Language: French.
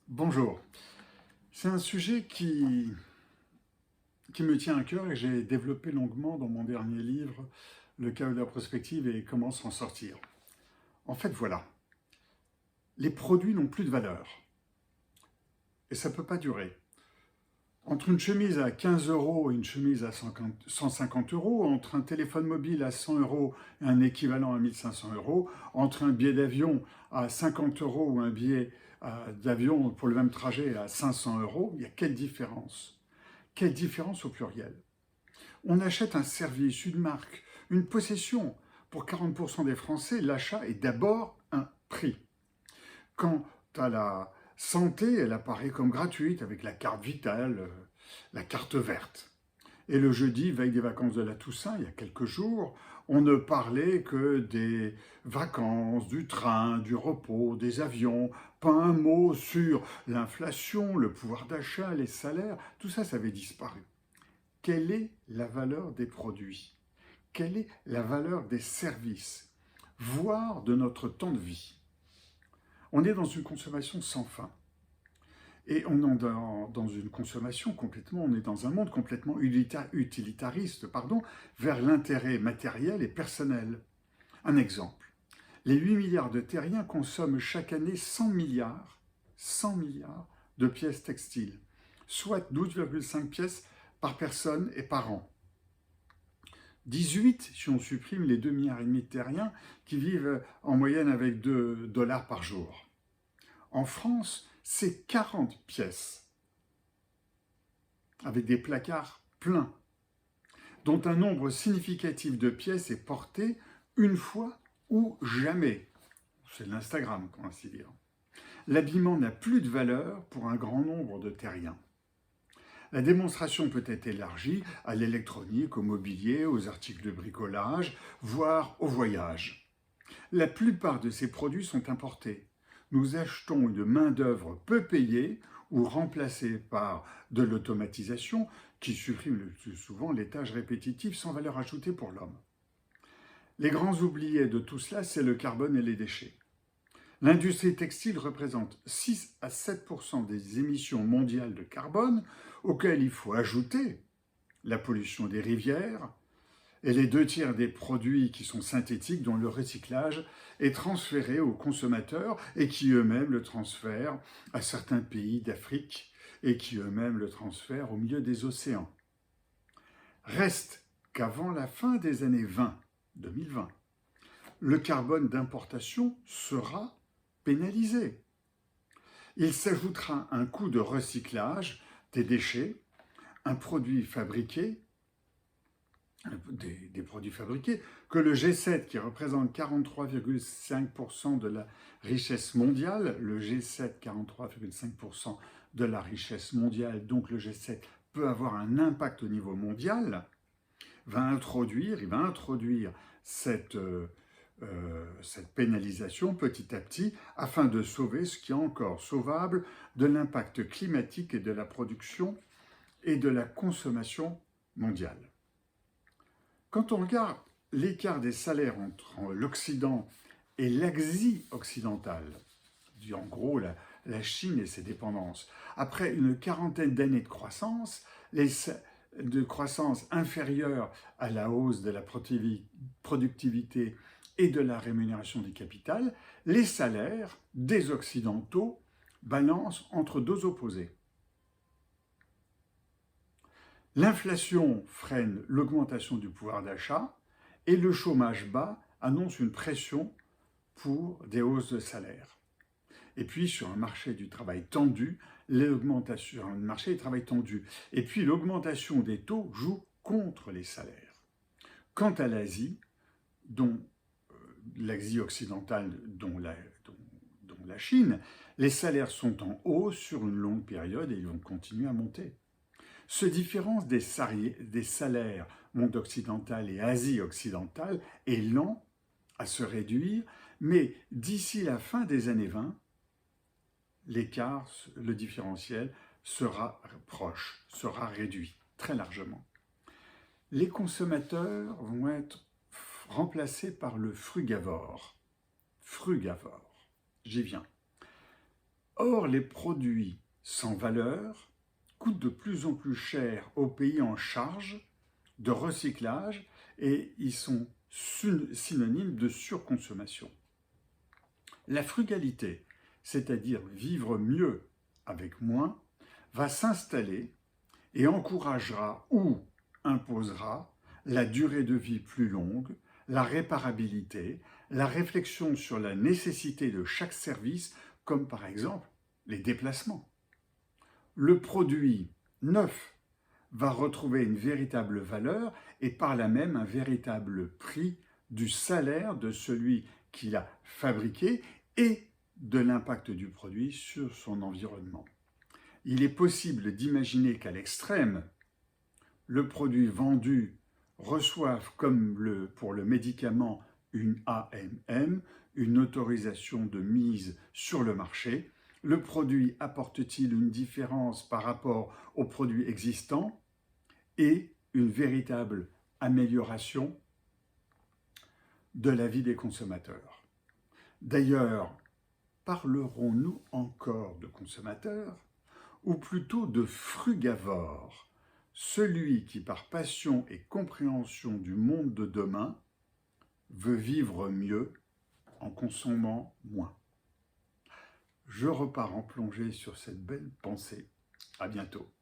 Bonjour. C'est un sujet qui me tient à cœur et que j'ai développé longuement dans mon dernier livre, Le chaos de la prospective et comment s'en sortir. En fait, voilà, les produits n'ont plus de valeur et ça ne peut pas durer. Entre une chemise à 15 euros et une chemise à 150 euros, entre un téléphone mobile à 100 euros et un équivalent à 1500 euros, entre un billet d'avion à 50 euros ou un billet d'avion pour le même trajet à 500 euros, il y a quelle différence? Quelle différence au pluriel? On achète un service, une marque, une possession. Pour 40% des Français, l'achat est d'abord un prix. Quant à la santé, elle apparaît comme gratuite avec la carte vitale, la carte verte. Et le jeudi, veille des vacances de la Toussaint, il y a quelques jours, on ne parlait que des vacances, du train, du repos, des avions, pas un mot sur l'inflation, le pouvoir d'achat, les salaires, tout ça, ça avait disparu. Quelle est la valeur des produits? Quelle est la valeur des services, voire de notre temps de vie? On est dans une consommation sans fin. Et on est dans une consommation complètement, on est dans un monde complètement utilitariste, vers l'intérêt matériel et personnel. Un exemple. Les 8 milliards de terriens consomment chaque année 100 milliards de pièces textiles, soit 12,5 pièces par personne et par an. 18 si on supprime les 2,5 milliards de terriens qui vivent en moyenne avec 2 dollars par jour. En France, c'est 40 pièces, avec des placards pleins, dont un nombre significatif de pièces est porté une fois ou jamais. C'est l'Instagram, pour ainsi dire. L'habillement n'a plus de valeur pour un grand nombre de terriens. La démonstration peut être élargie à l'électronique, au mobilier, aux articles de bricolage, voire au voyage. La plupart de ces produits sont importés. Nous achetons une main-d'œuvre peu payée ou remplacée par de l'automatisation qui supprime le plus souvent les tâches répétitives sans valeur ajoutée pour l'homme. Les grands oubliés de tout cela, c'est le carbone et les déchets. L'industrie textile représente 6 à 7% des émissions mondiales de carbone, auxquelles il faut ajouter la pollution des rivières et les 2 tiers des produits qui sont synthétiques dont le recyclage est transféré aux consommateurs et qui eux-mêmes le transfèrent à certains pays d'Afrique et qui eux-mêmes le transfèrent au milieu des océans. Reste qu'avant la fin des années 2020, le carbone d'importation sera pénalisé. Il s'ajoutera un coût de recyclage des déchets, un produit fabriqué, des produits fabriqués, que le G7, qui représente 43,5% de la richesse mondiale, le G7, 43,5% de la richesse mondiale, donc le G7 peut avoir un impact au niveau mondial, il va introduire cette pénalisation petit à petit afin de sauver ce qui est encore sauvable de l'impact climatique et de la production et de la consommation mondiale. Quand on regarde l'écart des salaires entre l'Occident et l'Asie occidentale, en gros la Chine et ses dépendances, après une quarantaine d'années de croissance inférieure à la hausse de la productivité et de la rémunération du capital, les salaires des Occidentaux balancent entre deux opposés. L'inflation freine l'augmentation du pouvoir d'achat et le chômage bas annonce une pression pour des hausses de salaire. Et puis sur un marché du travail tendu, l'augmentation des taux joue contre les salaires. Quant à l'Asie, dont l'Asie occidentale, dont la Chine, les salaires sont en hausse sur une longue période et ils vont continuer à monter. Ce différence des salaires monde occidental et Asie occidentale est lent à se réduire, mais d'ici la fin des années 20, l'écart, le différentiel sera proche, sera réduit très largement. Les consommateurs vont être remplacés par le frugavore. Frugavore, j'y viens. Or, les produits sans valeur coûtent de plus en plus cher aux pays en charge de recyclage et ils sont synonymes de surconsommation. La frugalité, c'est-à-dire vivre mieux avec moins, va s'installer et encouragera ou imposera la durée de vie plus longue, la réparabilité, la réflexion sur la nécessité de chaque service, comme par exemple les déplacements. Le produit neuf va retrouver une véritable valeur et par là même un véritable prix du salaire de celui qui l'a fabriqué et de l'impact du produit sur son environnement. Il est possible d'imaginer qu'à l'extrême, le produit vendu reçoive, comme pour le médicament, une AMM, une autorisation de mise sur le marché. Le produit apporte-t-il une différence par rapport aux produits existants et une véritable amélioration de la vie des consommateurs? D'ailleurs, parlerons-nous encore de consommateurs ou plutôt de frugavores, celui qui par passion et compréhension du monde de demain veut vivre mieux en consommant moins? Je repars en plongée sur cette belle pensée. À bientôt.